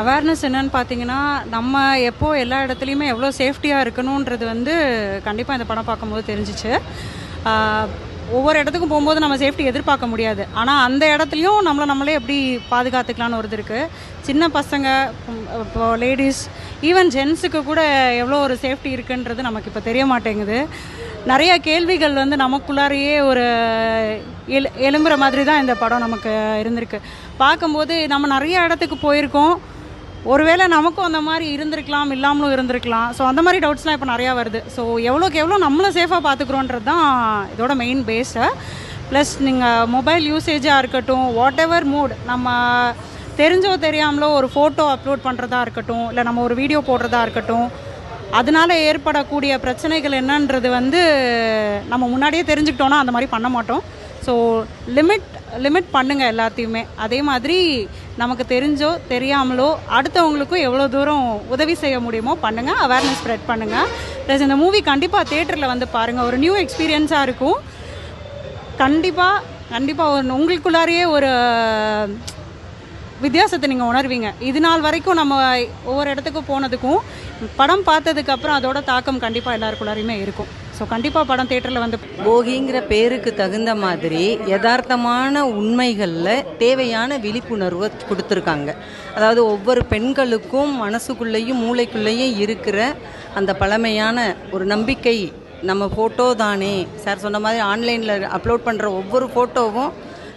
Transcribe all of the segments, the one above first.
Awareness என்னன்னு பார்த்தீங்கன்னா, நம்ம எப்போ எல்லா இடத்துலையுமே எவ்வளோ சேஃப்டியாக இருக்கணுன்றது வந்து கண்டிப்பாக இந்த படம் பார்க்கும்போது தெரிஞ்சிச்சு. ஒவ்வொரு இடத்துக்கும் போகும்போது நம்ம சேஃப்டி எதிர்பார்க்க முடியாது. ஆனால் அந்த இடத்துலையும் நம்மளே எப்படி பாதுகாத்துக்கலான்னு ஒரு இது இருக்குது. சின்ன பசங்க, இப்போ லேடிஸ், ஈவன் ஜென்ஸுக்கு கூட எவ்வளோ ஒரு சேஃப்டி இருக்குன்றது நமக்கு இப்போ தெரிய மாட்டேங்குது. நிறைய கேள்விகள் வந்து நமக்குள்ளாரையே ஒரு எழும்புற மாதிரி தான் இந்த படம் நமக்கு இருந்திருக்கு. பார்க்கும்போது நம்ம நிறைய இடத்துக்கு போயிருக்கோம். ஒருவேளை நமக்கும் அந்த மாதிரி இருந்திருக்கலாம், இல்லாமலும் இருந்திருக்கலாம். ஸோ அந்த மாதிரி டவுட்ஸ்லாம் இப்போ நிறையா வருது. ஸோ எவ்வளோக்கு எவ்வளோ நம்மளை சேஃபாக பார்த்துக்குறோன்றது தான் இதோட மெயின் பேஸு. ப்ளஸ் நீங்கள் மொபைல் யூசேஜாக இருக்கட்டும், வாட் எவர் மூட், நம்ம தெரிஞ்சோ தெரியாமலோ ஒரு ஃபோட்டோ அப்லோட் பண்ணுறதா இருக்கட்டும், இல்லை நம்ம ஒரு வீடியோ போடுறதா இருக்கட்டும், அதனால் ஏற்படக்கூடிய பிரச்சனைகள் என்னன்றது வந்து நம்ம முன்னாடியே தெரிஞ்சுக்கிட்டோன்னா அந்த மாதிரி பண்ண மாட்டோம். ஸோ லிமிட் பண்ணுங்கள் எல்லாத்தையுமே. அதே மாதிரி நமக்கு தெரிஞ்சோ தெரியாமலோ அடுத்தவங்களுக்கும் எவ்வளோ தூரம் உதவி செய்ய முடியுமோ பண்ணுங்கள், அவேர்னஸ் ஸ்ப்ரெட் பண்ணுங்கள். ப்ளஸ் இந்த மூவி கண்டிப்பாக தேட்டரில் வந்து பாருங்கள், ஒரு நியூ எக்ஸ்பீரியன்ஸாக இருக்கும். கண்டிப்பாக உங்களுக்குள்ளாரையே ஒரு வித்தியாசத்தை நீங்கள் உணர்வீங்க. இது நாள் வரைக்கும் நம்ம ஒவ்வொரு இடத்துக்கும் போனதுக்கும் படம் பார்த்ததுக்கப்புறம் அதோட தாக்கம் கண்டிப்பாக எல்லாருக்குள்ளாரையுமே இருக்கும். ஸோ கண்டிப்பாக படம் தேட்டரில் வந்து போகிங்கிற பேருக்கு தகுந்த மாதிரி யதார்த்தமான உண்மைகளில் தேவையான விழிப்புணர்வை கொடுத்துருக்காங்க. அதாவது ஒவ்வொரு பெண்களுக்கும் மனசுக்குள்ளேயும் மூளைக்குள்ளேயும் இருக்கிற அந்த பழமையான ஒரு நம்பிக்கை, நம்ம ஃபோட்டோ தானே, சார் சொன்ன மாதிரி ஆன்லைனில் அப்லோட் பண்ணுற ஒவ்வொரு ஃபோட்டோவும்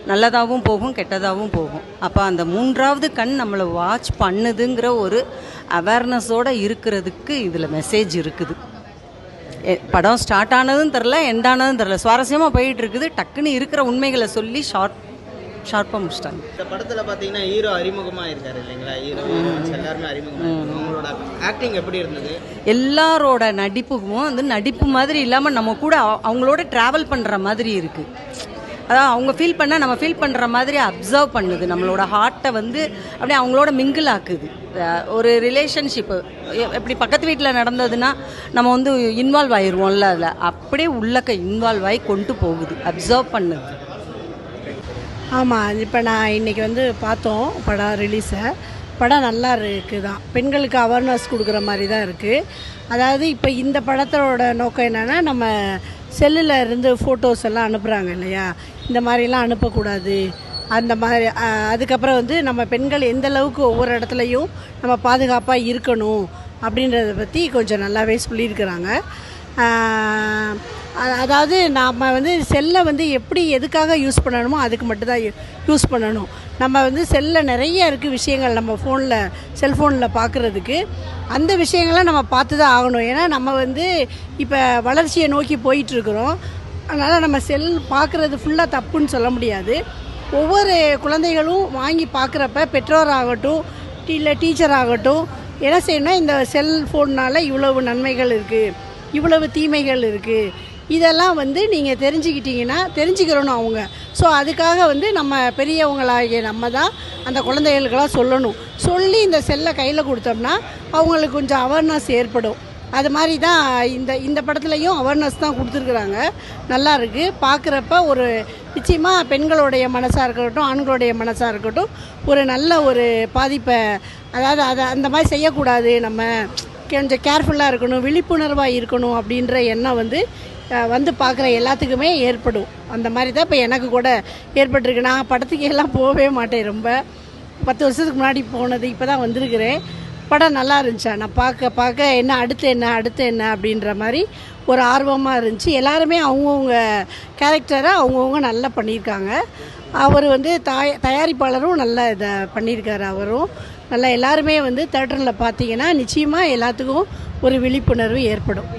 நல்லதாகவும் போகும், கெட்டதாகவும் போகும். அப்போ அந்த மூன்றாவது கண் நம்மளை வாட்ச் பண்ணுதுங்கிற ஒரு அவேர்னஸோடு இருக்கிறதுக்கு இதில் மெசேஜ் இருக்குது. படம் ஸ்டார்ட் ஆனதும் தெரில, எண்டானதும் தெரில, சுவாரஸ்யமாக போயிட்டு இருக்குது. டக்குன்னு இருக்கிற உண்மைகளை சொல்லி ஷார்ப்பாக முடிச்சிட்டாங்க. இந்த படத்தில் பார்த்தீங்கன்னா ஹீரோ அறிமுகமாக இருக்காரு இல்லைங்களா? ஹீரோ எல்லாருமே அறிமுகமாக. அவங்களோட ஆக்டிங் எப்படி இருந்தது? எல்லாரோட நடிப்புக்கும் வந்து நடிப்பு மாதிரி இல்லாமல் நம்ம கூட அவங்களோட ட்ராவல் பண்ணுற மாதிரி இருக்குது. அதாவது அவங்க ஃபீல் பண்ணால் நம்ம ஃபீல் பண்ணுற மாதிரி அப்சர்வ் பண்ணுது. நம்மளோட ஹார்ட்டை வந்து அப்படியே அவங்களோட மிங்கிள் ஆக்குது. ஒரு ரிலேஷன்ஷிப்பு எப்படி பக்கத்து வீட்டில் நடந்ததுன்னா நம்ம வந்து இன்வால்வ் ஆயிடுவோம்ல, அதில் அப்படியே உள்ளக்க இன்வால்வ் ஆகி கொண்டு போகுது, அப்சர்வ் பண்ணுது. ஆமாம், இப்போ நான் இன்றைக்கி வந்து பார்த்தோம் படம் ரிலீஸை. படம் நல்லா இருக்குது தான், பெண்களுக்கு அவேர்னஸ் கொடுக்குற மாதிரி தான் இருக்குது. அதாவது இப்போ இந்த படத்தோட நோக்கம் என்னென்னா, நம்ம செல்லில் இருந்து ஃபோட்டோஸ் எல்லாம் அனுப்புகிறாங்க இல்லையா, இந்த மாதிரிலாம் அனுப்பக்கூடாது. அந்த மாதிரி அதுக்கப்புறம் வந்து நம்ம பெண்கள் எந்த அளவுக்கு ஒவ்வொரு இடத்துலையும் நம்ம பாதுகாப்பாக இருக்கணும் அப்படின்றத பற்றி கொஞ்சம் நல்லாவே சொல்லியிருக்கிறாங்க. அதாவது நாம் வந்து செல்லை வந்து எப்படி எதுக்காக யூஸ் பண்ணணுமோ அதுக்கு மட்டும்தான் யூஸ் பண்ணணும். நம்ம வந்து செல்லில் நிறைய இருக்குது விஷயங்கள், நம்ம செல்ஃபோனில் பார்க்குறதுக்கு. அந்த விஷயங்களை நம்ம பார்த்து தான் ஆகணும். ஏன்னா நம்ம வந்து இப்போ வளர்ச்சியை நோக்கி போயிட்டுருக்குறோம். அதனால் நம்ம செல் பார்க்குறது ஃபுல்லாக தப்புன்னு சொல்ல முடியாது. ஒவ்வொரு குழந்தைகளும் வாங்கி பார்க்குறப்ப பெற்றோராகட்டும் இல்லை டீச்சர் ஆகட்டும் என்ன செய்யணும்னா, இந்த செல்ஃபோன்னால் இவ்வளவு நன்மைகள் இருக்குது, இவ்வளவு தீமைகள் இருக்குது, இதெல்லாம் வந்து நீங்கள் தெரிஞ்சுக்கிறணும் அவங்க. ஸோ அதுக்காக வந்து நம்ம பெரியவங்களாகிய நம்ம தான் அந்த குழந்தைகளுக்கெல்லாம் சொல்லி இந்த செல்லை கையில் கொடுத்தோம்னா அவங்களுக்கு கொஞ்சம் அவேர்னஸ் ஏற்படும். அது மாதிரி தான் இந்த படத்துலையும் அவேர்னஸ் தான் கொடுத்துருக்குறாங்க. நல்லா இருக்குது பார்க்குறப்ப. ஒரு நிச்சயமாக பெண்களுடைய மனசாக இருக்கட்டும், ஆண்களுடைய மனசாக இருக்கட்டும், ஒரு நல்ல ஒரு பாதிப்பை, அதாவது அந்த மாதிரி செய்யக்கூடாது, நம்ம கொஞ்சம் கேர்ஃபுல்லாக இருக்கணும், விழிப்புணர்வாக இருக்கணும் அப்படின்ற எண்ணம் வந்து பார்க்குற எல்லாத்துக்குமே ஏற்படும். அந்த மாதிரி தான் இப்போ எனக்கு கூட ஏற்பட்டிருக்கு. நான் படத்துக்கு எல்லாம் போகவே மாட்டேன், ரொம்ப 10 வருஷத்துக்கு முன்னாடி போனது, இப்போ தான் வந்திருக்கிறேன். படம் நல்லா இருந்துச்சா, நான் பார்க்க என்ன அடுத்து என்ன அப்படின்ற மாதிரி ஒரு ஆர்வமாக இருந்துச்சு. எல்லாருமே அவங்கவுங்க கேரக்டரை அவங்கவுங்க நல்லா பண்ணியிருக்காங்க. அவர் வந்து தயாரிப்பாளரும் நல்லா இதை பண்ணியிருக்காரு. அவரும் நல்லா, எல்லாருமே வந்து தேட்டரில் பார்த்தீங்கன்னா நிச்சயமாக எல்லாத்துக்கும் ஒரு விழிப்புணர்வு ஏற்படும்.